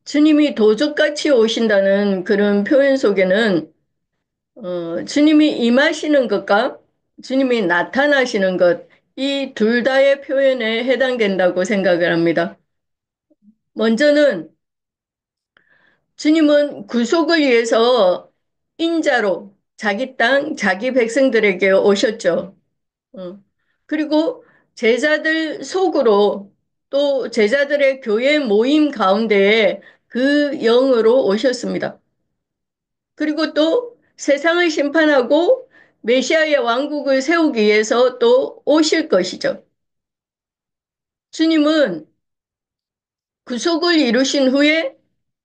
주님이 도적같이 오신다는 그런 표현 속에는 주님이 임하시는 것과 주님이 나타나시는 것, 이 둘 다의 표현에 해당된다고 생각을 합니다. 먼저는 주님은 구속을 위해서 인자로 자기 땅, 자기 백성들에게 오셨죠. 어. 그리고 제자들 속으로 또 제자들의 교회 모임 가운데에 그 영으로 오셨습니다. 그리고 또 세상을 심판하고 메시아의 왕국을 세우기 위해서 또 오실 것이죠. 주님은 구속을 이루신 후에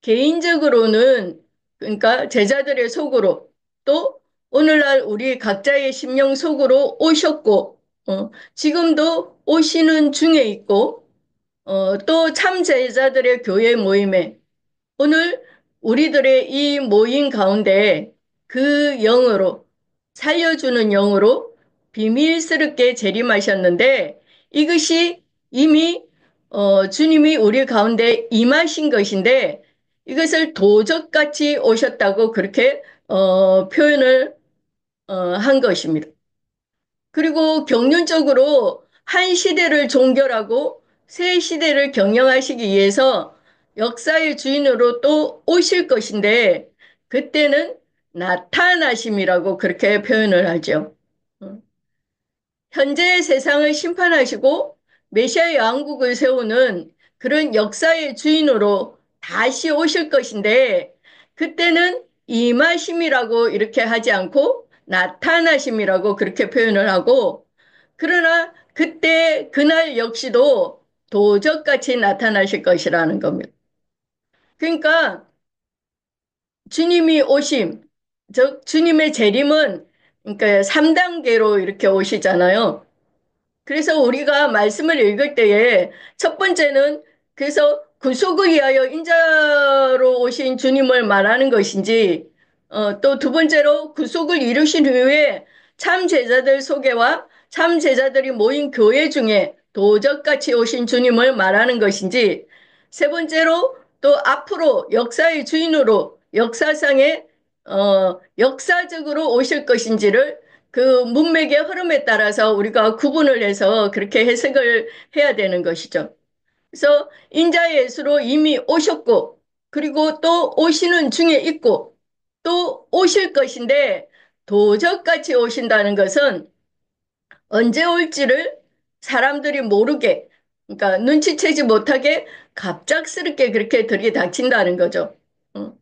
개인적으로는 그러니까 제자들의 속으로 또 오늘날 우리 각자의 심령 속으로 오셨고 지금도 오시는 중에 있고 또 참 제자들의 교회 모임에 오늘 우리들의 이 모임 가운데 그 영으로 살려주는 영으로 비밀스럽게 재림하셨는데 이것이 이미 주님이 우리 가운데 임하신 것인데 이것을 도적같이 오셨다고 그렇게 표현을 한 것입니다. 그리고 경륜적으로 한 시대를 종결하고 새 시대를 경영하시기 위해서 역사의 주인으로 또 오실 것인데 그때는 나타나심이라고 그렇게 표현을 하죠. 어. 현재의 세상을 심판하시고 메시아의 왕국을 세우는 그런 역사의 주인으로 다시 오실 것인데 그때는 임하심이라고 이렇게 하지 않고 나타나심이라고 그렇게 표현을 하고 그러나 그때 그날 역시도 도적같이 나타나실 것이라는 겁니다. 그러니까 주님이 오심, 즉 주님의 재림은 그러니까 3단계로 이렇게 오시잖아요. 그래서 우리가 말씀을 읽을 때에 첫 번째는 그래서 구속을 위하여 인자로 오신 주님을 말하는 것인지 또 두 번째로 구속을 이루신 후에 참 제자들 소개와 참 제자들이 모인 교회 중에 도적같이 오신 주님을 말하는 것인지 세 번째로 또 앞으로 역사의 주인으로 역사상에 역사적으로 오실 것인지를 그 문맥의 흐름에 따라서 우리가 구분을 해서 그렇게 해석을 해야 되는 것이죠. 그래서 인자 예수로 이미 오셨고, 그리고 또 오시는 중에 있고, 또 오실 것인데, 도적같이 오신다는 것은 언제 올지를 사람들이 모르게, 그러니까 눈치채지 못하게 갑작스럽게 그렇게 들이닥친다는 거죠. 어.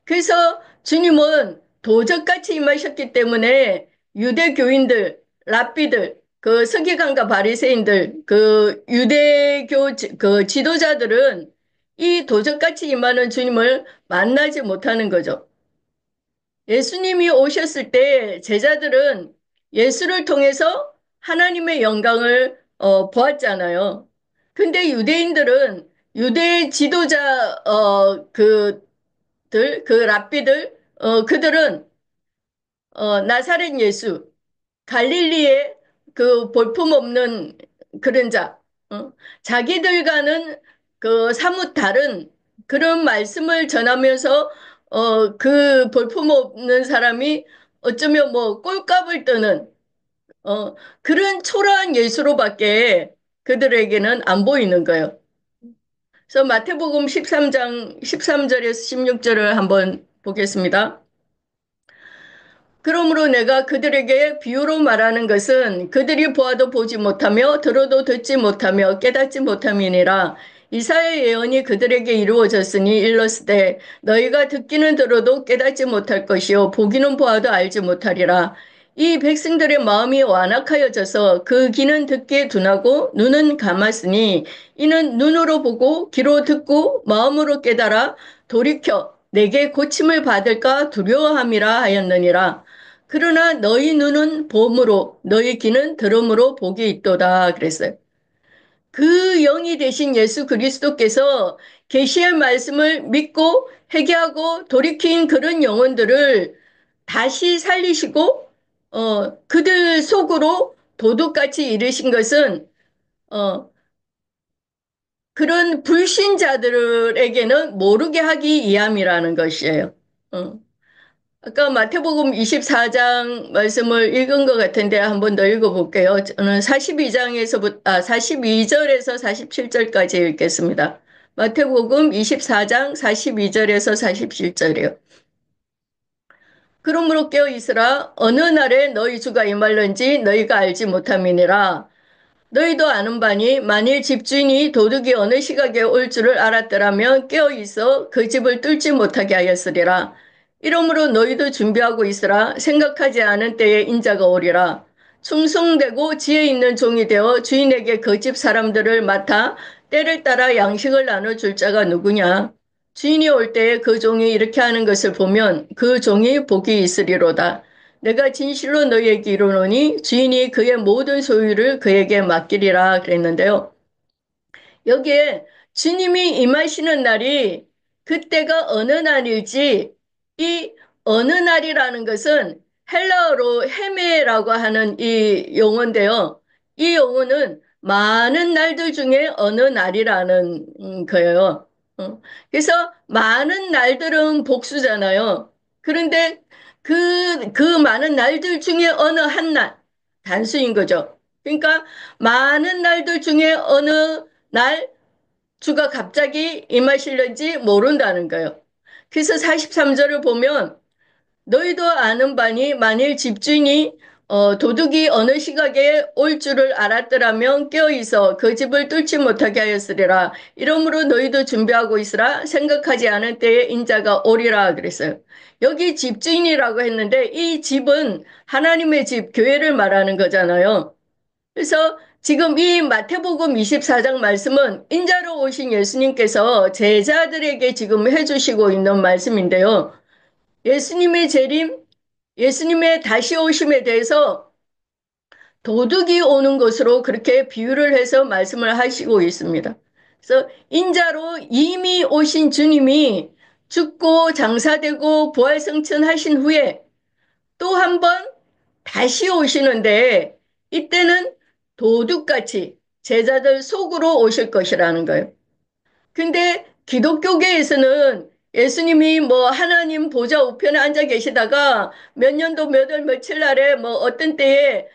그래서 주님은 도적같이 임하셨기 때문에 유대교인들, 랍비들, 그 서기관과 바리새인들, 그 유대교 그 지도자들은 이 도적같이 임하는 주님을 만나지 못하는 거죠. 예수님이 오셨을 때 제자들은 예수를 통해서 하나님의 영광을 보았잖아요. 근데 유대인들은 유대 지도자 그 랍비들 그들은 나사렛 예수 갈릴리의 그 볼품없는 그런 자 자기들과는 그 사뭇 다른 그런 말씀을 전하면서 그 볼품없는 사람이 어쩌면 뭐 꼴값을 뜨는 그런 초라한 예수로밖에 그들에게는 안 보이는 거예요. 그래서 마태복음 13장 13절에서 16절을 한번 보겠습니다. 그러므로 내가 그들에게 비유로 말하는 것은 그들이 보아도 보지 못하며 들어도 듣지 못하며 깨닫지 못함이니라. 이사야의 예언이 그들에게 이루어졌으니 일렀으되 너희가 듣기는 들어도 깨닫지 못할 것이요 보기는 보아도 알지 못하리라. 이 백성들의 마음이 완악하여져서 그 귀는 듣기에 둔하고 눈은 감았으니 이는 눈으로 보고 귀로 듣고 마음으로 깨달아 돌이켜 내게 고침을 받을까 두려워함이라 하였느니라. 그러나 너희 눈은 봄으로 너희 귀는 들음으로 복이 있도다 그랬어요. 그 영이 되신 예수 그리스도께서 계시의 말씀을 믿고 회개하고 돌이킨 그런 영혼들을 다시 살리시고 그들 속으로 도둑같이 이르신 것은 어, 그런 불신자들에게는 모르게 하기 위함이라는 것이에요. 어. 아까 마태복음 24장 말씀을 읽은 것 같은데 한 번 더 읽어볼게요. 저는 42절에서 47절까지 읽겠습니다. 마태복음 24장 42절에서 47절이요. 그러므로 깨어 있으라. 어느 날에 너희 주가 임할는지 너희가 알지 못함이니라. 너희도 아는 바니 만일 집주인이 도둑이 어느 시각에 올 줄을 알았더라면 깨어 있어 그 집을 뚫지 못하게 하였으리라. 이러므로 너희도 준비하고 있으라. 생각하지 않은 때에 인자가 오리라. 충성되고 지혜 있는 종이 되어 주인에게 그 집 사람들을 맡아 때를 따라 양식을 나눠줄 자가 누구냐? 주인이 올 때에 그 종이 이렇게 하는 것을 보면 그 종이 복이 있으리로다. 내가 진실로 너희에게 이르노니 주인이 그의 모든 소유를 그에게 맡기리라 그랬는데요. 여기에 주님이 임하시는 날이 그때가 어느 날일지 이 어느 날이라는 것은 헬라어로 헤메라고 하는 이 용어인데요. 이 용어는 많은 날들 중에 어느 날이라는 거예요. 그래서 많은 날들은 복수잖아요. 그런데 그 많은 날들 중에 어느 한 날, 단수인 거죠. 그러니까 많은 날들 중에 어느 날 주가 갑자기 임하실는지 모른다는 거예요. 그래서 43절을 보면 너희도 아는 바니 만일 집주인이 도둑이 어느 시각에 올 줄을 알았더라면 깨어있어 그 집을 뚫지 못하게 하였으리라. 이러므로 너희도 준비하고 있으라. 생각하지 않은 때에 인자가 오리라 그랬어요. 여기 집주인이라고 했는데 이 집은 하나님의 집, 교회를 말하는 거잖아요. 그래서 지금 이 마태복음 24장 말씀은 인자로 오신 예수님께서 제자들에게 지금 해주시고 있는 말씀인데요. 예수님의 재림, 예수님의 다시 오심에 대해서 도둑이 오는 것으로 그렇게 비유를 해서 말씀을 하시고 있습니다. 그래서 인자로 이미 오신 주님이 죽고 장사되고 부활승천하신 후에 또 한 번 다시 오시는데 이때는 도둑같이 제자들 속으로 오실 것이라는 거예요. 근데 기독교계에서는 예수님이 뭐 하나님 보좌 우편에 앉아 계시다가 몇 년도 몇 월 며칠 날에 뭐 어떤 때에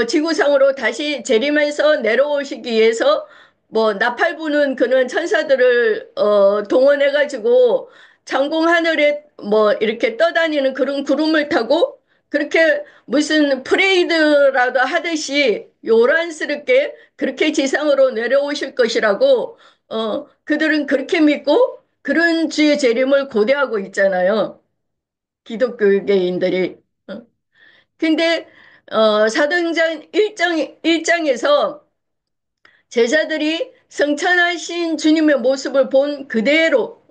지구상으로 다시 재림해서 내려오시기 위해서 뭐 나팔 부는 그런 천사들을 동원해 가지고 장공 하늘에 뭐 이렇게 떠다니는 그런 구름을 타고 그렇게 무슨 프레이드라도 하듯이 요란스럽게 그렇게 지상으로 내려오실 것이라고 그들은 그렇게 믿고 그런 주의 재림을 고대하고 있잖아요. 기독교계인들이. 어. 근데, 사도행전 1장에서 제자들이 성천하신 주님의 모습을 본 그대로,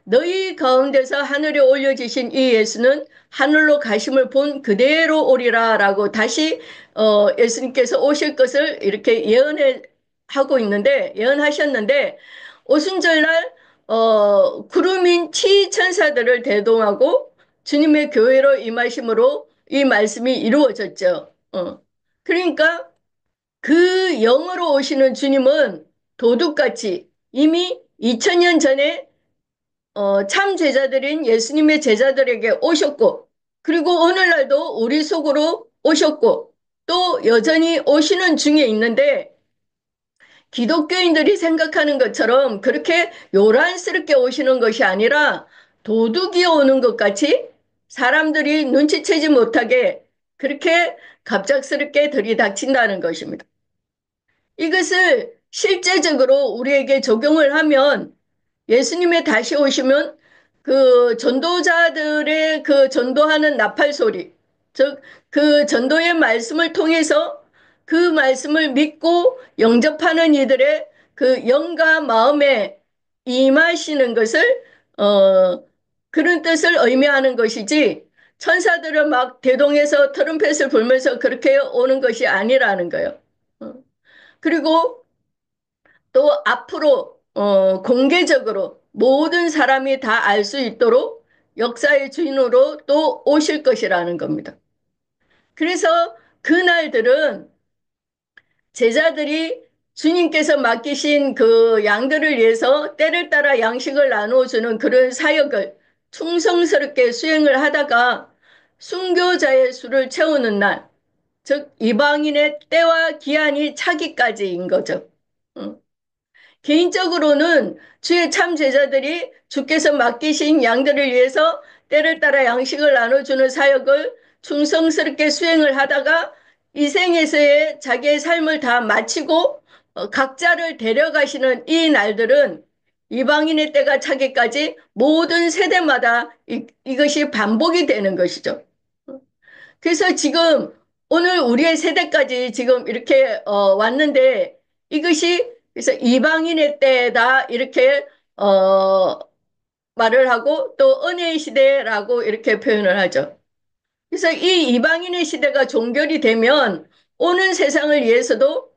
너희 가운데서 하늘에 올려지신 이 예수는 하늘로 가심을 본 그대로 오리라 라고 다시, 예수님께서 오실 것을 이렇게 하고 있는데, 예언하셨는데, 오순절날, 구름인 치천사들을 대동하고 주님의 교회로 임하심으로 이 말씀이 이루어졌죠. 그러니까 그 영으로 오시는 주님은 도둑같이 이미 2000년 전에 참 제자들인 예수님의 제자들에게 오셨고 그리고 오늘날도 우리 속으로 오셨고 또 여전히 오시는 중에 있는데 기독교인들이 생각하는 것처럼 그렇게 요란스럽게 오시는 것이 아니라 도둑이 오는 것 같이 사람들이 눈치채지 못하게 그렇게 갑작스럽게 들이닥친다는 것입니다. 이것을 실제적으로 우리에게 적용을 하면 예수님의 다시 오시면 그 전도자들의 그 전도하는 나팔 소리, 즉 그 전도의 말씀을 통해서 그 말씀을 믿고 영접하는 이들의 그 영과 마음에 임하시는 것을 그런 뜻을 의미하는 것이지 천사들을 막 대동해서 트럼펫을 불면서 그렇게 오는 것이 아니라는 거예요. 어. 그리고 또 앞으로 공개적으로 모든 사람이 다 알 수 있도록 역사의 주인으로 또 오실 것이라는 겁니다. 그래서 그날들은 제자들이 주님께서 맡기신 그 양들을 위해서 때를 따라 양식을 나누어주는 그런 사역을 충성스럽게 수행을 하다가 순교자의 수를 채우는 날, 즉 이방인의 때와 기한이 차기까지인 거죠. 응. 개인적으로는 주의 참 제자들이 주께서 맡기신 양들을 위해서 때를 따라 양식을 나눠주는 사역을 충성스럽게 수행을 하다가 이 생에서의 자기의 삶을 다 마치고 각자를 데려가시는 이 날들은 이방인의 때가 차기까지 모든 세대마다 이것이 반복이 되는 것이죠. 그래서 지금 오늘 우리의 세대까지 지금 이렇게 왔는데 이것이 그래서 이방인의 때다 이렇게 어, 말을 하고 또 은혜의 시대라고 이렇게 표현을 하죠. 그래서 이 이방인의 시대가 종결이 되면 오는 세상을 위해서도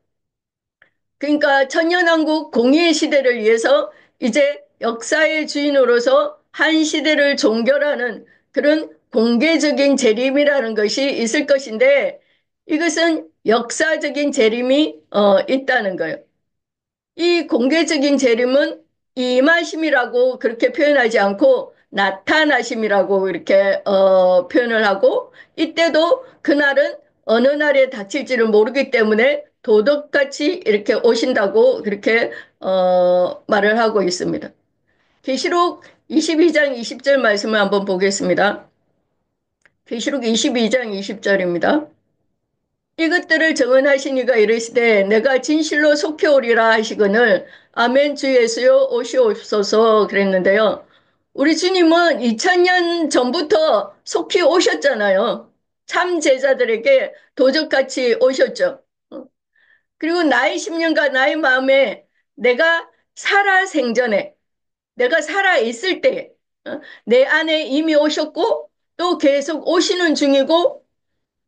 그러니까 천년왕국 공의의 시대를 위해서 이제 역사의 주인으로서 한 시대를 종결하는 그런 공개적인 재림이라는 것이 있을 것인데 이것은 역사적인 재림이 있다는 거예요. 이 공개적인 재림은 임하심이라고 그렇게 표현하지 않고 나타나심이라고 이렇게 표현을 하고 이때도 그날은 어느 날에 닥칠지를 모르기 때문에 도덕같이 이렇게 오신다고 그렇게 말을 하고 있습니다. 계시록 22장 20절 말씀을 한번 보겠습니다. 계시록 22장 20절입니다. 이것들을 정언하신 이가 이르시되 내가 진실로 속히 오리라 하시거늘 아멘 주 예수여 오시옵소서 그랬는데요. 우리 주님은 2000년 전부터 속히 오셨잖아요. 참 제자들에게 도적같이 오셨죠. 그리고 나의 10년과 나의 마음에 내가 살아 생전에 내가 살아 있을 때 내 안에 이미 오셨고 또 계속 오시는 중이고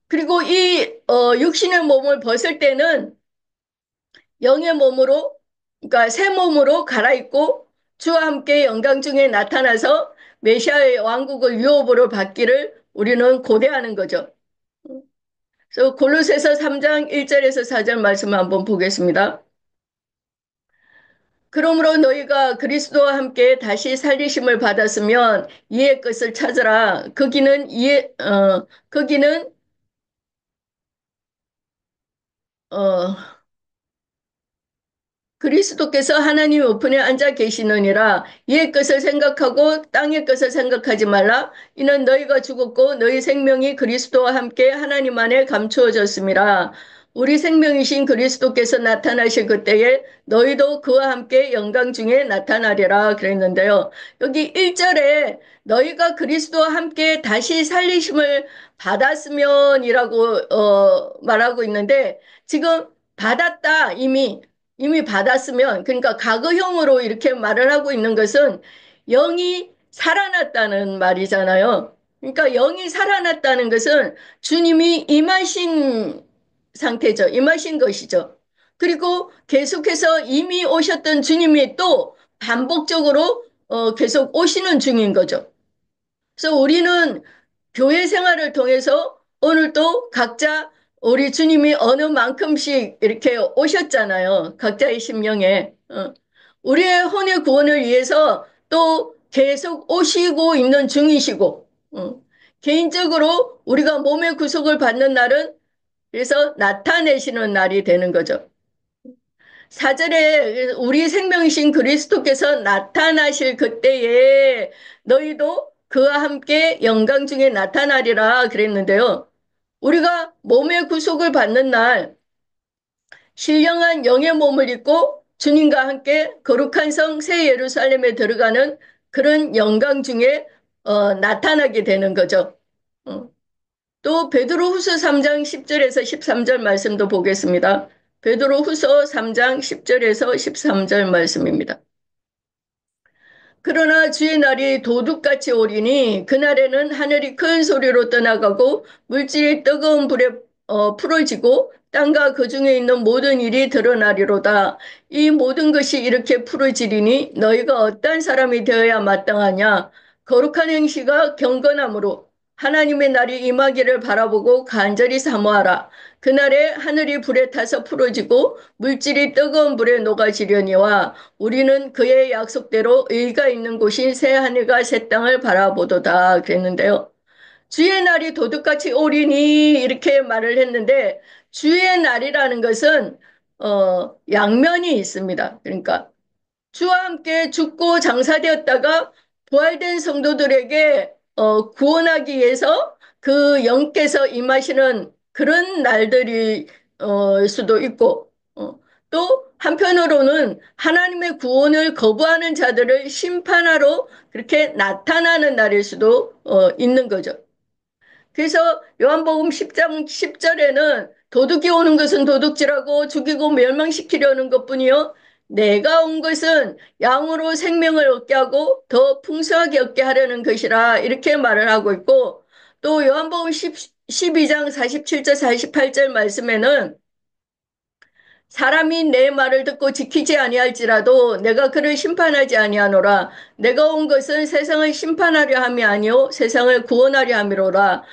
그리고 이 육신의 몸을 벗을 때는 영의 몸으로 그러니까 새 몸으로 갈아입고 주와 함께 영광 중에 나타나서 메시아의 왕국을 유업으로 받기를 우리는 고대하는 거죠. 그래서 골로새서 3장 1절에서 4절 말씀을 한번 보겠습니다. 그러므로 너희가 그리스도와 함께 다시 살리심을 받았으면 이의 것을 찾으라. 거기는 어, 그리스도께서 하나님 우편에 앉아 계시느니라. 이의 것을 생각하고 땅의 것을 생각하지 말라. 이는 너희가 죽었고 너희 생명이 그리스도와 함께 하나님 안에 감추어졌습니다. 우리 생명이신 그리스도께서 나타나실 그때에 너희도 그와 함께 영광 중에 나타나리라 그랬는데요. 여기 1절에 너희가 그리스도와 함께 다시 살리심을 받았으면이라고 말하고 있는데 지금 받았다 이미 받았으면, 그러니까 과거형으로 이렇게 말을 하고 있는 것은 영이 살아났다는 말이잖아요. 그러니까 영이 살아났다는 것은 주님이 임하신 상태죠. 임하신 것이죠. 그리고 계속해서 이미 오셨던 주님이 또 반복적으로 계속 오시는 중인 거죠. 그래서 우리는 교회 생활을 통해서 오늘도 각자 우리 주님이 어느 만큼씩 이렇게 오셨잖아요. 각자의 심령에. 우리의 혼의 구원을 위해서 또 계속 오시고 있는 중이시고, 개인적으로 우리가 몸의 구속을 받는 날은 그래서 나타내시는 날이 되는 거죠. 4절에 우리 생명이신 그리스도께서 나타나실 그때에 너희도 그와 함께 영광 중에 나타나리라 그랬는데요. 우리가 몸의 구속을 받는 날 신령한 영의 몸을 입고 주님과 함께 거룩한 성 새 예루살렘에 들어가는 그런 영광 중에 나타나게 되는 거죠. 어. 또 베드로후서 3장 10절에서 13절 말씀도 보겠습니다. 베드로후서 3장 10절에서 13절 말씀입니다. 그러나 주의 날이 도둑같이 오리니 그날에는 하늘이 큰 소리로 떠나가고 물질이 뜨거운 불에 풀어지고 땅과 그 중에 있는 모든 일이 드러나리로다. 이 모든 것이 이렇게 풀어지리니 너희가 어떤 사람이 되어야 마땅하냐? 거룩한 행실과 경건함으로 하나님의 날이 임하기를 바라보고 간절히 사모하라. 그날에 하늘이 불에 타서 풀어지고 물질이 뜨거운 불에 녹아지려니와 우리는 그의 약속대로 의가 있는 곳인 새 하늘과 새 땅을 바라보도다. 그랬는데요. 주의 날이 도둑같이 오리니 이렇게 말을 했는데 주의 날이라는 것은 양면이 있습니다. 그러니까 주와 함께 죽고 장사되었다가 부활된 성도들에게 구원하기 위해서 그 영께서 임하시는 그런 날들이 수도 있고 또 한편으로는 하나님의 구원을 거부하는 자들을 심판하러 그렇게 나타나는 날일 수도 있는 거죠. 그래서 요한복음 10장 10절에는 도둑이 오는 것은 도둑질하고 죽이고 멸망시키려는 것뿐이요. 내가 온 것은 양으로 생명을 얻게 하고 더 풍성하게 얻게 하려는 것이라 이렇게 말을 하고 있고 또 요한복음 12장 47절 48절 말씀에는 사람이 내 말을 듣고 지키지 아니할지라도 내가 그를 심판하지 아니하노라. 내가 온 것은 세상을 심판하려 함이 아니요 세상을 구원하려 함이로라.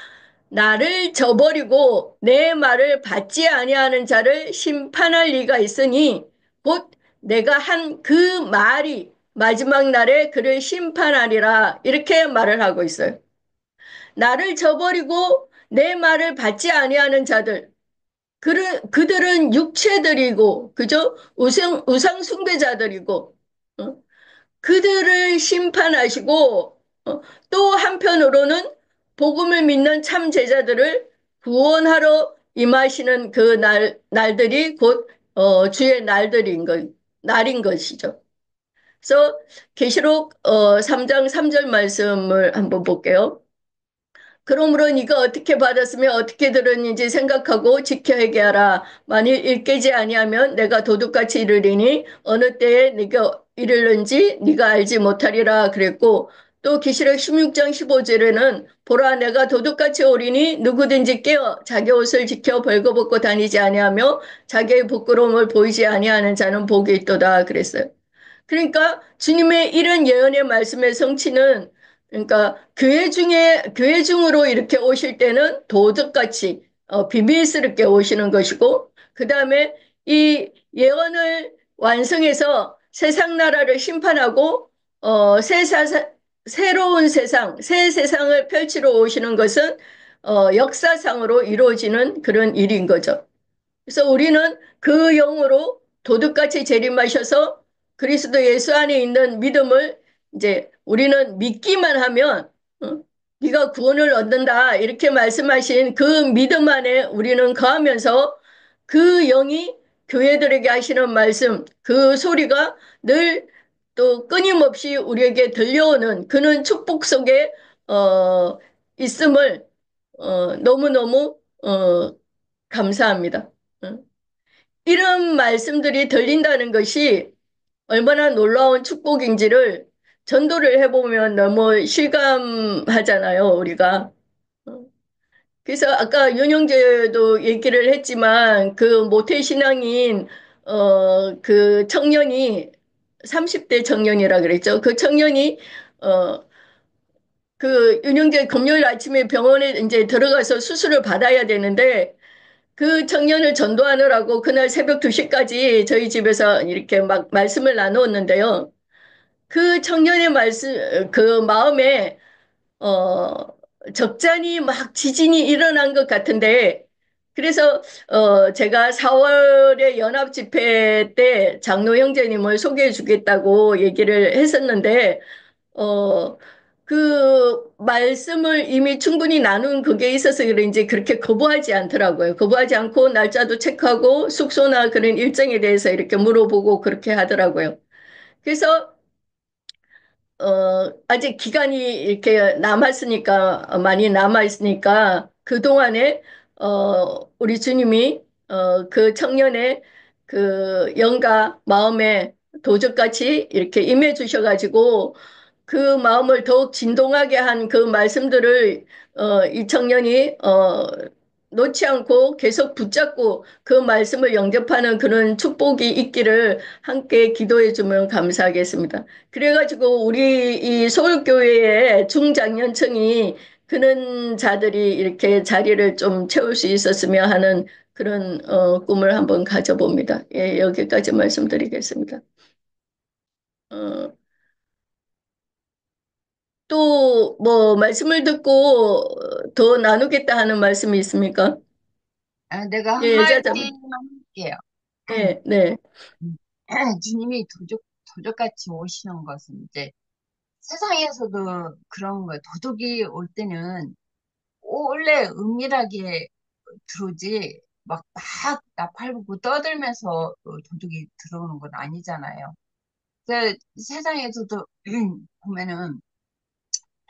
나를 저버리고 내 말을 받지 아니하는 자를 심판할 리가 있으니 곧 내가 한 그 말이 마지막 날에 그를 심판하리라 이렇게 말을 하고 있어요. 나를 저버리고 내 말을 받지 아니하는 자들 그들은 육체들이고 그죠? 우상 숭배자들이고 어? 그들을 심판하시고 또 한편으로는 복음을 믿는 참 제자들을 구원하러 임하시는 그 날들이 곧 주의 날인 것이죠. 그래서 계시록 3장 3절 말씀을 한번 볼게요. 그러므로 네가 어떻게 받았으며 어떻게 들었는지 생각하고 지켜야게 하라. 만일 일깨지 아니하면 내가 도둑같이 이르리니 어느 때에 네가 이르는지 네가 알지 못하리라 그랬고 또 계시록 16장 15절에는 보라 내가 도둑같이 오리니 누구든지 깨어 자기 옷을 지켜 벌거벗고 다니지 아니하며 자기의 부끄러움을 보이지 아니하는 자는 복이 있도다 그랬어요. 그러니까 주님의 이런 예언의 말씀의 성취는 그러니까 교회 중으로 이렇게 오실 때는 도둑같이 비밀스럽게 오시는 것이고 그다음에 이 예언을 완성해서 세상 나라를 심판하고 새로운 세상, 새 세상을 펼치러 오시는 것은 역사상으로 이루어지는 그런 일인 거죠. 그래서 우리는 그 영으로 도둑같이 재림하셔서 그리스도 예수 안에 있는 믿음을 이제 우리는 믿기만 하면 네가 구원을 얻는다 이렇게 말씀하신 그 믿음 안에 우리는 거하면서 그 영이 교회들에게 하시는 말씀 그 소리가 늘 또 끊임없이 우리에게 들려오는 그는 축복 속에 어, 있음을 너무너무 감사합니다. 이런 말씀들이 들린다는 것이 얼마나 놀라운 축복인지를 전도를 해보면 너무 실감하잖아요, 우리가. 그래서 아까 윤영재도 얘기를 했지만 그 모태신앙인, 그 청년이 30대 청년이라 그랬죠. 그 청년이, 어, 그 윤영재 금요일 아침에 병원에 이제 들어가서 수술을 받아야 되는데 그 청년을 전도하느라고 그날 새벽 2시까지 저희 집에서 이렇게 막 말씀을 나누었는데요. 그 청년의 그 마음에, 어, 적잖이 막 지진이 일어난 것 같은데, 그래서, 제가 4월에 연합 집회 때 장로 형제님을 소개해 주겠다고 얘기를 했었는데, 어, 그 말씀을 이미 충분히 나눈 그게 있어서 그런지 그렇게 거부하지 않더라고요. 거부하지 않고 날짜도 체크하고 숙소나 그런 일정에 대해서 이렇게 물어보고 그렇게 하더라고요. 그래서 아직 기간이 이렇게 남았으니까, 많이 남아있으니까, 그동안에, 우리 주님이, 그 청년의 그 영과 마음에 도적같이 이렇게 임해 주셔가지고, 그 마음을 더욱 진동하게 한 그 말씀들을, 이 청년이, 놓지 않고 계속 붙잡고 그 말씀을 영접하는 그런 축복이 있기를 함께 기도해 주면 감사하겠습니다. 그래가지고 우리 이 서울교회의 중장년층이 그런 자들이 이렇게 자리를 좀 채울 수 있었으면 하는 그런 꿈을 한번 가져봅니다. 예, 여기까지 말씀드리겠습니다. 어, 또 뭐 말씀을 듣고 더 나누겠다 하는 말씀이 있습니까? 내가 예, 한마디만 자자만. 할게요. 예, 네. 주님이 도적같이 오시는 것은 이제 세상에서도 그런 거예요. 도둑이 올 때는 원래 은밀하게 들어오지 막 나팔불고 떠들면서 도둑이 들어오는 건 아니잖아요. 세상에서도 보면은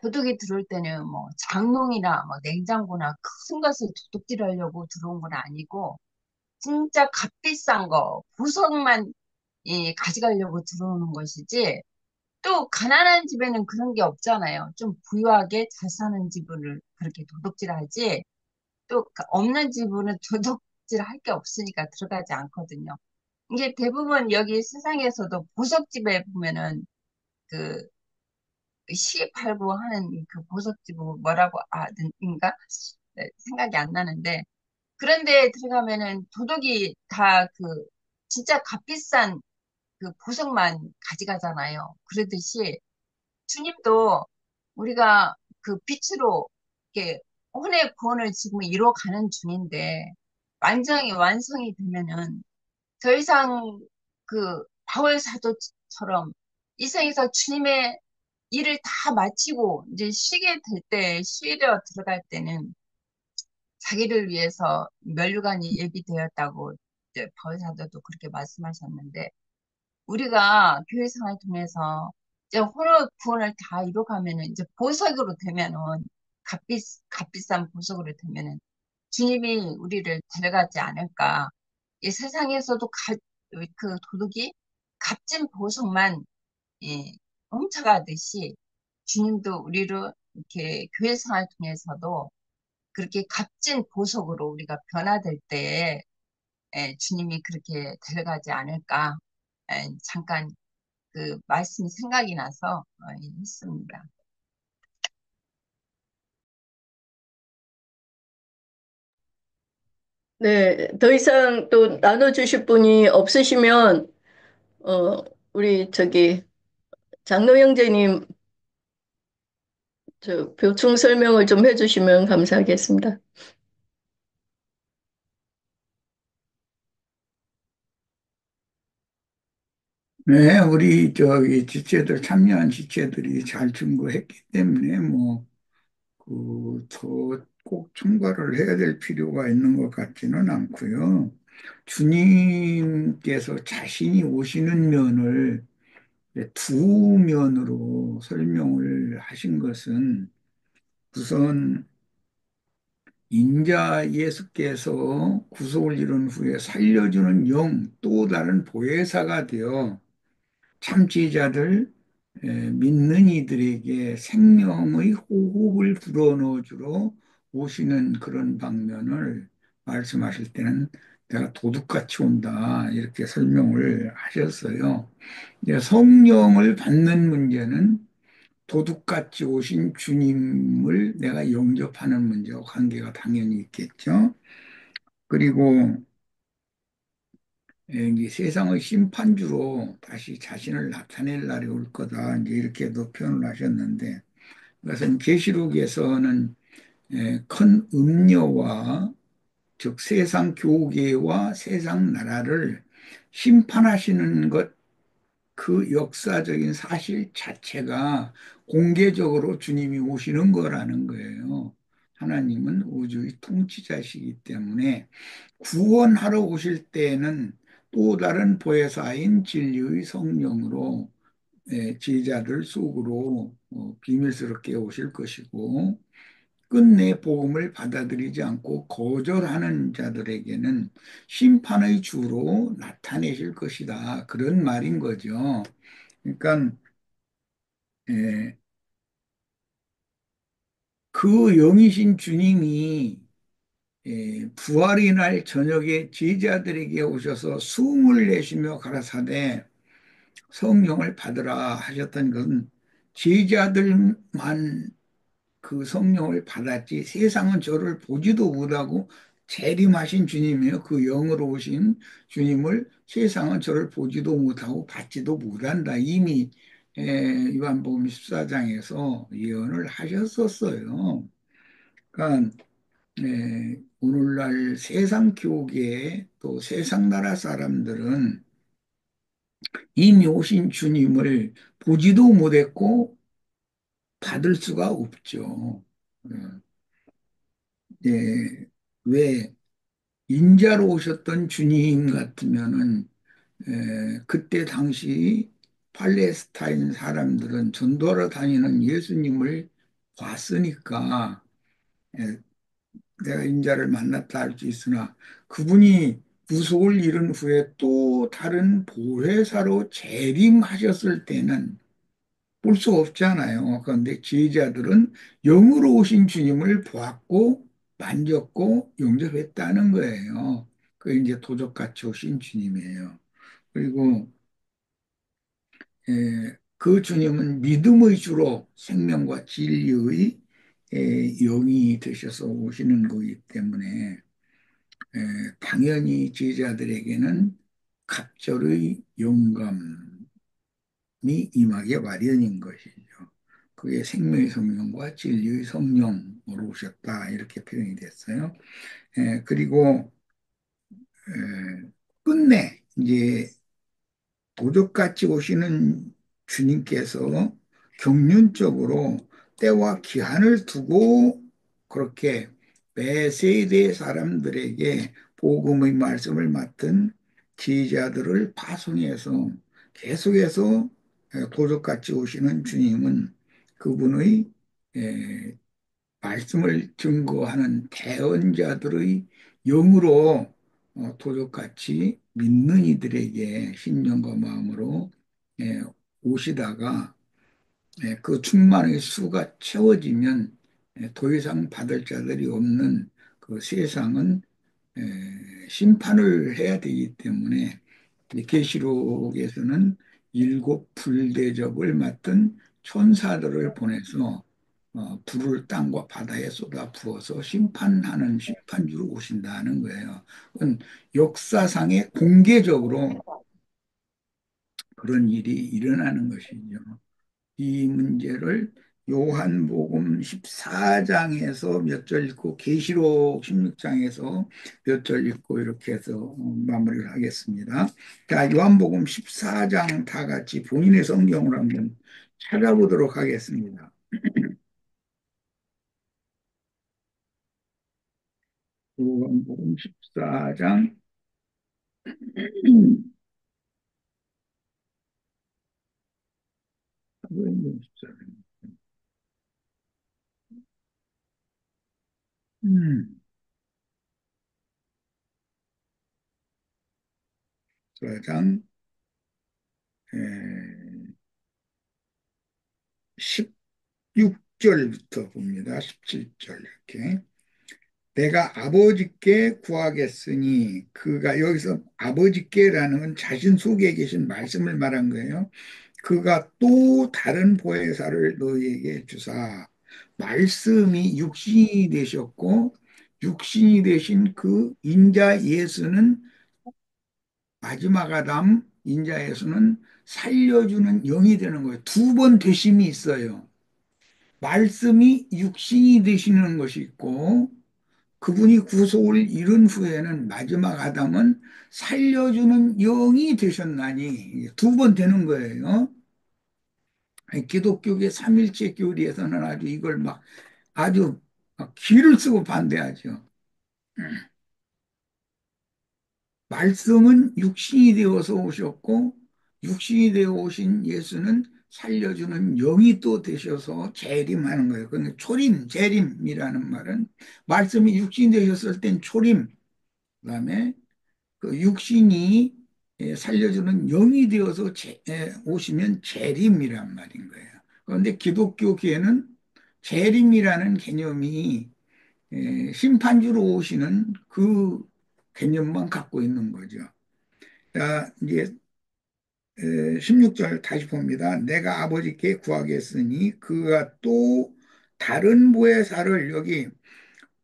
도둑이 들어올 때는 뭐 장롱이나 뭐 냉장고나 큰 것을 도둑질하려고 들어온 건 아니고 진짜 값비싼 거 보석만 가져가려고 들어오는 것이지 또 가난한 집에는 그런 게 없잖아요. 좀 부유하게 잘 사는 집을 그렇게 도둑질하지 또 없는 집은 도둑질할 게 없으니까 들어가지 않거든요. 이게 대부분 여기 세상에서도 보석집에 보면은 그 시 팔고 하는 그 보석집 뭐라고 인가 생각이 안 나는데 그런데 들어가면은 도둑이 다 진짜 값비싼 그 보석만 가져가잖아요. 그러듯이 주님도 우리가 그 빛으로 이렇게 혼의 구원을 지금 이뤄가는 중인데 완성이 되면은 더 이상 바울 사도처럼 이 세상에서 주님의 일을 다 마치고 이제 쉬게 될 때, 쉬려 들어갈 때는 자기를 위해서 면류관이 예비되었다고 이제 바울 사도도 그렇게 말씀하셨는데 우리가 교회 생활 통해서 이제 혼을 구원을 다 이뤄가면은 이제 보석으로 되면은 값비싼 보석으로 되면은 주님이 우리를 데려가지 않을까. 이 세상에서도 그 도둑이 값진 보석만 예, 훔쳐가듯이 주님도 우리를 이렇게 교회 생활 통해서도 그렇게 값진 보석으로 우리가 변화될 때에 주님이 그렇게 데려가지 않을까. 잠깐 그 말씀이 생각이 나서 했습니다. 네, 더 이상 또 나눠주실 분이 없으시면, 어, 우리 장로 형제님, 보충 설명을 좀 해주시면 감사하겠습니다. 네, 우리 지체들 참여한 지체들이 잘 증거했기 때문에 뭐 더 꼭 첨가를 해야 될 필요가 있는 것 같지는 않고요. 주님께서 자신이 오시는 면을 두 면으로 설명을 하신 것은 우선 인자 예수께서 구속을 이룬 후에 살려주는 영, 또 다른 보혜사가 되어 참지자들, 믿는 이들에게 생명의 호흡을 불어넣어 주러 오시는 그런 방면을 말씀하실 때는 내가 도둑같이 온다 이렇게 설명을 하셨어요. 이제 성령을 받는 문제는 도둑같이 오신 주님을 내가 영접하는 문제와 관계가 당연히 있겠죠. 그리고 이 세상의 심판주로 다시 자신을 나타낼 날이 올 거다. 이제 이렇게도 표현을 하셨는데, 그것은 계시록에서는 큰 음녀와 즉 세상 교계와 세상 나라를 심판하시는 것, 그 역사적인 사실 자체가 공개적으로 주님이 오시는 거라는 거예요. 하나님은 우주의 통치자시기 때문에 구원하러 오실 때에는 또 다른 보혜사인 진리의 성령으로 제자들 속으로 비밀스럽게 오실 것이고 끝내 복음을 받아들이지 않고 거절하는 자들에게는 심판의 주로 나타내실 것이다. 그런 말인 거죠. 그러니까 예, 그 영이신 주님이 부활의 날 저녁에 제자들에게 오셔서 숨을 내쉬며 가라사대 성령을 받으라 하셨던 것은 제자들만 그 성령을 받았지 세상은 저를 보지도 못하고 재림하신 주님이에요. 그 영으로 오신 주님을 세상은 저를 보지도 못하고 받지도 못한다. 이미 요한복음 14장에서 예언을 하셨었어요. 그러니까 오늘날 세상 교계 또 세상 나라 사람들은 이미 오신 주님을 보지도 못했고 받을 수가 없죠. 어, 예, 왜 인자로 오셨던 주님 같으면은 그때 당시 팔레스타인 사람들은 전도하러 다니는 예수님을 봤으니까 예, 내가 인자를 만났다 할 수 있으나 그분이 무속을 잃은 후에 또 다른 보혜사로 재림하셨을 때는 볼 수 없잖아요. 그런데 제자들은 영으로 오신 주님을 보았고 만졌고 영접했다는 거예요. 그 이제 도적같이 오신 주님이에요. 그리고 그 주님은 믿음의 주로 생명과 진리의 영이 되셔서 오시는 거기 때문에 당연히 제자들에게는 갑절의 영감이 임하게 마련인 것이죠. 그게 생명의 성령과 진리의 성령으로 오셨다 이렇게 표현이 됐어요. 그리고 끝내 이제 도적같이 오시는 주님께서 경륜적으로 때와 기한을 두고 그렇게 매 세대 사람들에게 복음의 말씀을 맡은 지휘자들을 파송해서 계속해서 도적같이 오시는 주님은 그분의 말씀을 증거하는 대언자들의 영으로 도적같이 믿는 이들에게 심령과 마음으로 예, 오시다가 그 충만의 수가 채워지면 더 이상 받을 자들이 없는 그 세상은 심판을 해야 되기 때문에 이 계시록에서는 일곱 불대접을 맡은 천사들을 보내서 불을 땅과 바다에 쏟아 부어서 심판하는 심판주로 오신다는 거예요. 그건 역사상에 공개적으로 그런 일이 일어나는 것이죠. 이 문제를 요한복음 14장에서 몇 절 읽고 계시록 16장에서 몇 절 읽고 이렇게 해서 마무리를 하겠습니다. 자, 요한복음 14장 다 같이 본인의 성경으로 한번 찾아보도록 하겠습니다. 요한복음 14장 음, 14장 16절부터 봅니다. 17절 이렇게. 내가 아버지께 구하겠으니 그가 여기서 아버지께라는 건 자신 속에 계신 말씀을 말한 거예요. 그가 또 다른 보혜사를 너희에게 주사 말씀이 육신이 되셨고 육신이 되신 그 인자 예수는 마지막 아담 인자 예수는 살려주는 영이 되는 거예요. 두 번 되심이 있어요. 말씀이 육신이 되시는 것이 있고 그분이 구속을 이룬 후에는 마지막 아담은 살려주는 영이 되셨나니 두 번 되는 거예요. 기독교계 삼일체 교리에서는 아주 이걸 막 아주 막 기를 쓰고 반대하죠. 말씀은 육신이 되어서 오셨고 육신이 되어 오신 예수는 살려주는 영이 또 되셔서 재림하는 거예요. 그러니까 초림, 재림이라는 말은 말씀이 육신이 되셨을 땐 초림, 그다음에 그 육신이 살려주는 영이 되어서 오시면 재림이란 말인 거예요. 그런데 기독교계는 재림이라는 개념이 심판주로 오시는 그 개념만 갖고 있는 거죠. 자, 이제 16절 다시 봅니다. 내가 아버지께 구하겠으니 그가 또 다른 보혜사를 여기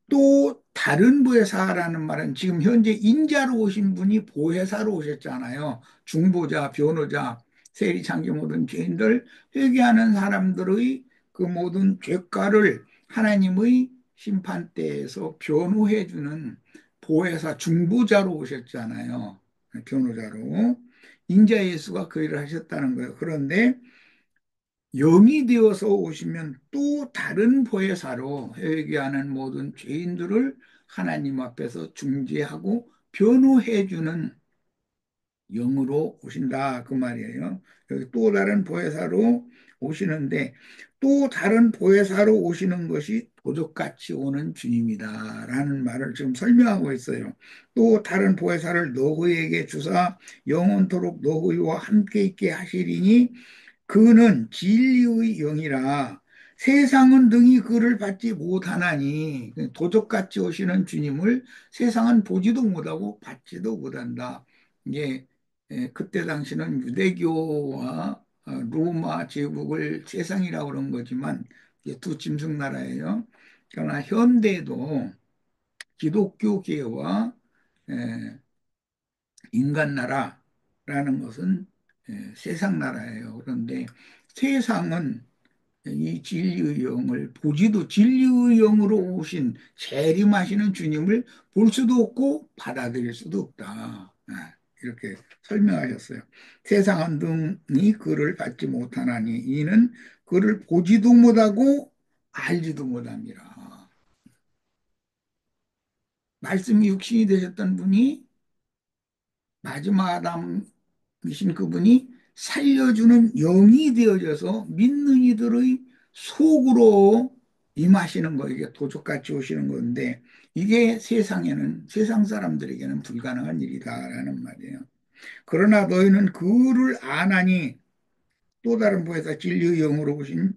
또 다른 보혜사라는 말은 지금 현재 인자로 오신 분이 보혜사로 오셨잖아요. 중보자, 변호자, 세리 창기 모든 죄인들 회개하는 사람들의 그 모든 죄가를 하나님의 심판대에서 변호해 주는 보혜사, 중보자로 오셨잖아요. 변호자로. 인자 예수가 그 일을 하셨다는 거예요. 그런데 영이 되어서 오시면 또 다른 보혜사로 회개하는 모든 죄인들을 하나님 앞에서 중재하고 변호해 주는 영으로 오신다 그 말이에요. 여기 또 다른 보혜사로 오시는데 또 다른 보혜사로 오시는 것이 도적같이 오는 주님이다라는 말을 지금 설명하고 있어요. 또 다른 보혜사를 너희에게 주사 영원토록 너희와 함께 있게 하시리니 그는 진리의 영이라 세상은 능히 그를 받지 못하나니 도적같이 오시는 주님을 세상은 보지도 못하고 받지도 못한다. 이게 그때 당시는 유대교와 로마 제국을 세상이라고 그런 거지만 이게 두 짐승 나라예요. 그러나 현대도 기독교계와 인간 나라라는 것은 세상 나라예요. 그런데 세상은 이 진리의 영을 보지도 진리의 영으로 오신 재림하시는 주님을 볼 수도 없고 받아들일 수도 없다. 이렇게 설명하셨어요. 세상은 등이 그를 받지 못하나니 이는 그를 보지도 못하고 알지도 못합니다. 말씀이 육신이 되셨던 분이 마지막 아담이신 그분이 살려주는 영이 되어져서 믿는 이들의 속으로 임하시는 거, 이게 도적같이 오시는 건데, 이게 세상에는, 세상 사람들에게는 불가능한 일이다라는 말이에요. 그러나 너희는 그를 아나니 또 다른 보혜사 진리의 영으로 오신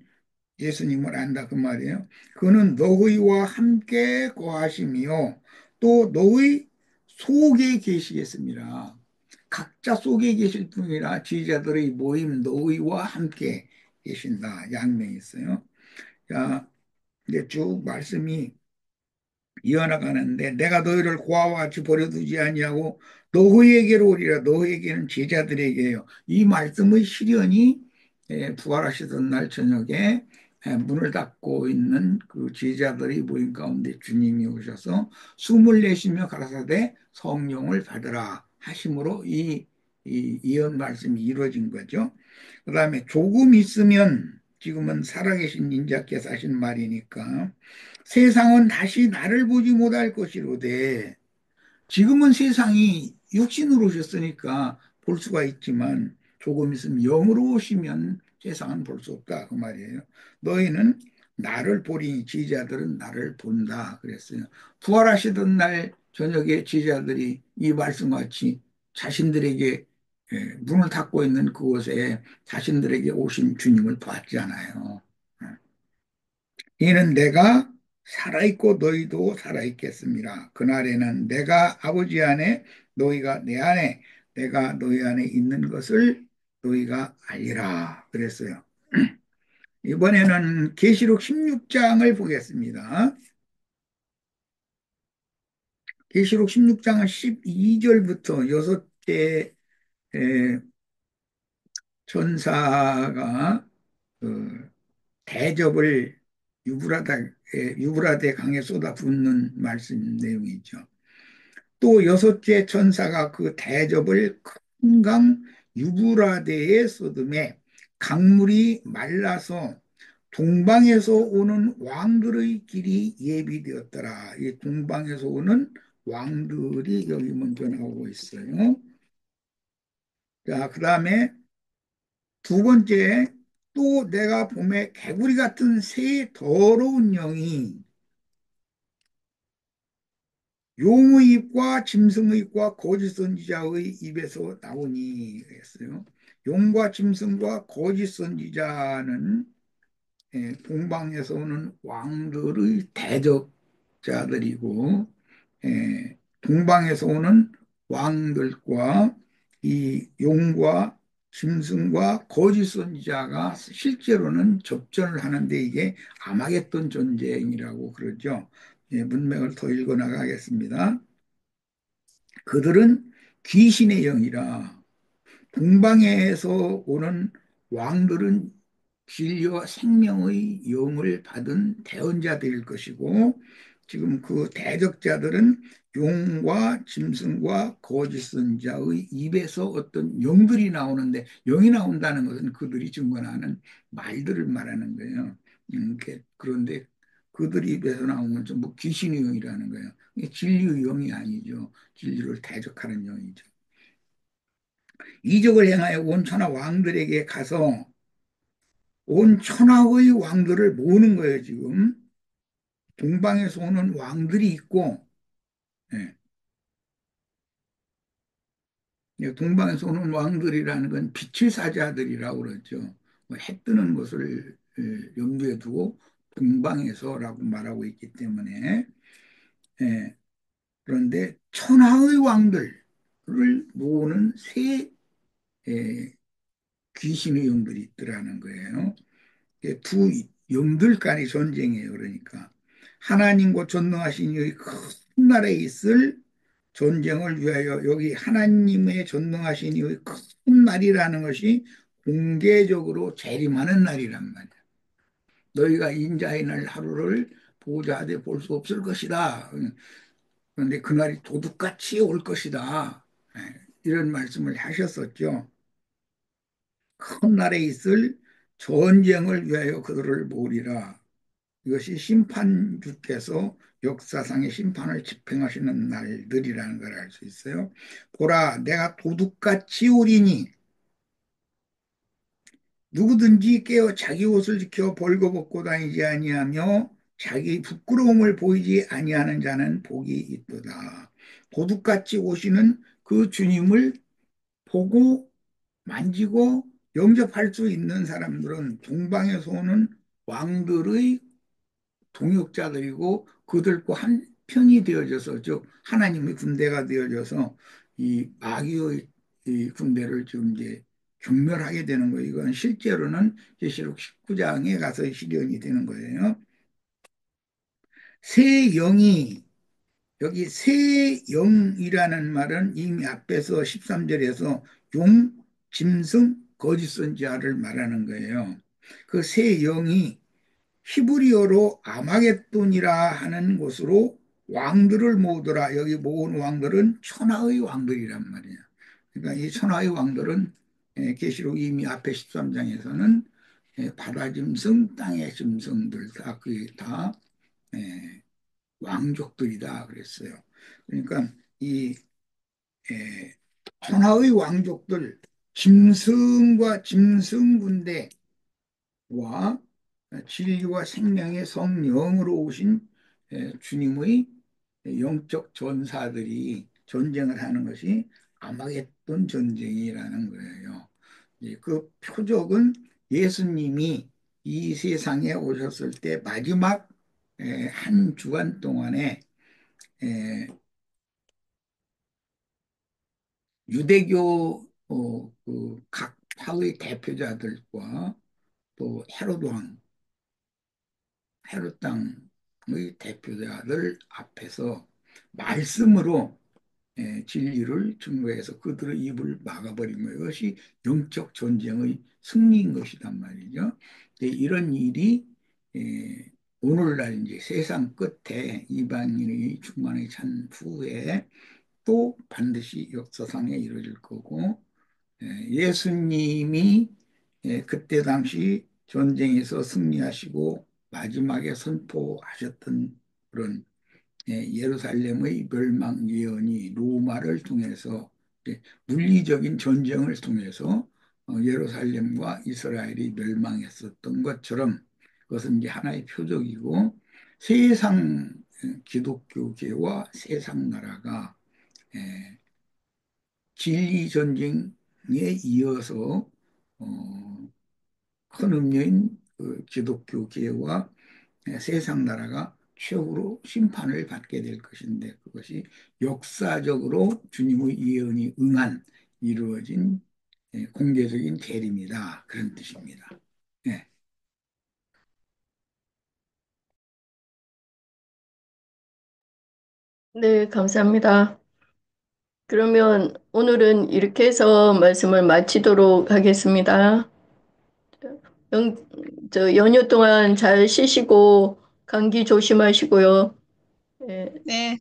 예수님을 안다 그 말이에요. 그는 너희와 함께 거하시며 또 너희 속에 계시겠습니다. 각자 속에 계실 뿐이라 지휘자들의 모임 너희와 함께 계신다. 양명이 있어요. 자, 이제 쭉 말씀이 이어나가는데 내가 너희를 고아와 같이 버려두지 아니하고 너희에게로 오리라. 너희에게는 제자들에게요. 이 말씀의 실현이 부활하시던 날 저녁에 문을 닫고 있는 그 제자들의 모임 가운데 주님이 오셔서 숨을 내쉬며 가라사대 성령을 받으라 하심으로 이 예언 말씀이 이루어진 거죠. 그다음에 조금 있으면 지금은 살아계신 인자께서 하신 말이니까 세상은 다시 나를 보지 못할 것이로되 지금은 세상이 육신으로 오셨으니까 볼 수가 있지만 조금 있으면 영으로 오시면 세상은 볼 수 없다 그 말이에요. 너희는 나를 보리니 지지자들은 나를 본다 그랬어요. 부활하시던 날 저녁에 지지자들이 이 말씀과 같이 자신들에게 문을 닫고 있는 그곳에 자신들에게 오신 주님을 보았잖아요. 이는 내가 살아있고 너희도 살아있겠습니다. 그날에는 내가 아버지 안에 너희가 내 안에 내가 너희 안에 있는 것을 너희가 알리라 그랬어요. 이번에는 계시록 16장을 보겠습니다. 계시록 16장은 12절부터 여섯째 천사가 그 대접을 유브라데 강에 쏟아붓는 말씀 내용이죠. 또 여섯째 천사가 그 대접을 큰 강 유브라데에 쏟음에 강물이 말라서 동방에서 오는 왕들의 길이 예비되었더라. 이 동방에서 오는 왕들이 여기 먼저 나오고 있어요. 자, 그 다음에 두 번째, 또 내가 봄에 개구리 같은 새 더러운 영이 용의 입과 짐승의 입과 거짓 선지자의 입에서 나오니 그랬어요. 용과 짐승과 거짓 선지자는 동방에서 오는 왕들의 대적자들이고 동방에서 오는 왕들과 이 용과 짐승과 거짓 선지자가 실제로는 접전을 하는데 이게 아마겟돈 전쟁이라고 그러죠. 예, 문맥을 더 읽어 나가겠습니다. 그들은 귀신의 영이라 동방에서 오는 왕들은 진리와 생명의 영을 받은 대언자들일 것이고 지금 그 대적자들은 용과 짐승과 거짓 선자의 입에서 어떤 영들이 나오는데 영이 나온다는 것은 그들이 증거하는 말들을 말하는 거예요. 그런데 그들 입에서 나오는 전부 귀신의 영이라는 거예요. 이게 진리의 영이 아니죠. 진리를 대적하는 영이죠. 이적을 행하여 온 천하 왕들에게 가서 온 천하의 왕들을 모으는 거예요, 지금. 동방에서 오는 왕들이 있고, 예. 동방에서 오는 왕들이라는 건 빛의 사자들이라고 그러죠. 뭐해 뜨는 것을 염두에 두고 동방에서라고 말하고 있기 때문에, 예. 그런데 천하의 왕들을 모으는 새 귀신의 영들이 있더라는 거예요. 두 영들 간의 전쟁이에요. 그러니까 하나님과 전능하신 이의 큰 나라에 있을 전쟁을 위하여 여기 하나님의 전능하신 이의 큰 날이라는 것이 공개적으로 재림하는 날이란 말이야. 너희가 인자의 날 하루를 보자 하되 볼 수 없을 것이다. 그런데 그날이 도둑같이 올 것이다. 예, 이런 말씀을 하셨었죠. 큰 날에 있을 전쟁을 위하여 그들을 모으리라. 이것이 심판주께서 역사상의 심판을 집행하시는 날들이라는 걸 알 수 있어요. 보라, 내가 도둑같이 오리니 누구든지 깨어 자기 옷을 지켜 벌거벗고 다니지 아니하며 자기 부끄러움을 보이지 아니하는 자는 복이 있도다. 도둑같이 오시는 그 주님을 보고 만지고 영접할 수 있는 사람들은 동방에서 오는 왕들의 동역자들이고 그들과 한 편이 되어져서 즉 하나님의 군대가 되어져서 이 마귀의 이 군대를 지금 이제 경멸하게 되는 거예요. 이건 실제로는 계시록 19장에 가서 실현이 되는 거예요. 새 영이 여기 새 영이라는 말은 이미 앞에서 13절에서 용, 짐승, 거짓 선지자를 말하는 거예요. 그 새 영이 히브리어로 아마겟돈이라 하는 곳으로 왕들을 모으더라. 여기 모은 왕들은 천하의 왕들이란 말이야. 그러니까 이 천하의 왕들은 계시록 이미 앞에 13장에서는 바다 짐승, 땅의 짐승들 다 그게 다 왕족들이다 그랬어요. 그러니까 이 에, 천하의 왕족들 짐승과 짐승 군대 와 진리와 생명의 성령으로 오신 주님의 영적 전사들이 전쟁을 하는 것이 아마겟돈 전쟁이라는 거예요. 그 표적은 예수님이 이 세상에 오셨을 때 마지막 한 주간 동안에 유대교 각 파의 대표자들과 또 헤롯 왕 헤롯 땅의 대표자들 앞에서 말씀으로 진리를 증거해서 그들의 입을 막아버린 거예요. 이것이 영적 전쟁의 승리인 것이란 말이죠. 이런 일이 에, 오늘날 이제 세상 끝에 이방인의 충만에 찬 후에 또 반드시 역사상에 이루어질 거고 예수님이 그때 당시 전쟁에서 승리하시고 마지막에 선포하셨던 그런 예루살렘의 멸망 예언이 로마를 통해서 물리적인 전쟁을 통해서 예루살렘과 이스라엘이 멸망했었던 것처럼 그것은 이제 하나의 표적이고 세상 기독교계와 세상 나라가 진리 전쟁에 이어서 큰 음료인 그 기독교계와 세상 나라가 최후로 심판을 받게 될 것인데 그것이 역사적으로 주님의 예언이 응한 이루어진 공개적인 대립이다. 그런 뜻입니다. 예. 네, 감사합니다. 그러면 오늘은 이렇게 해서 말씀을 마치도록 하겠습니다. 영, 연휴 동안 잘 쉬시고 감기 조심하시고요. 예, 네.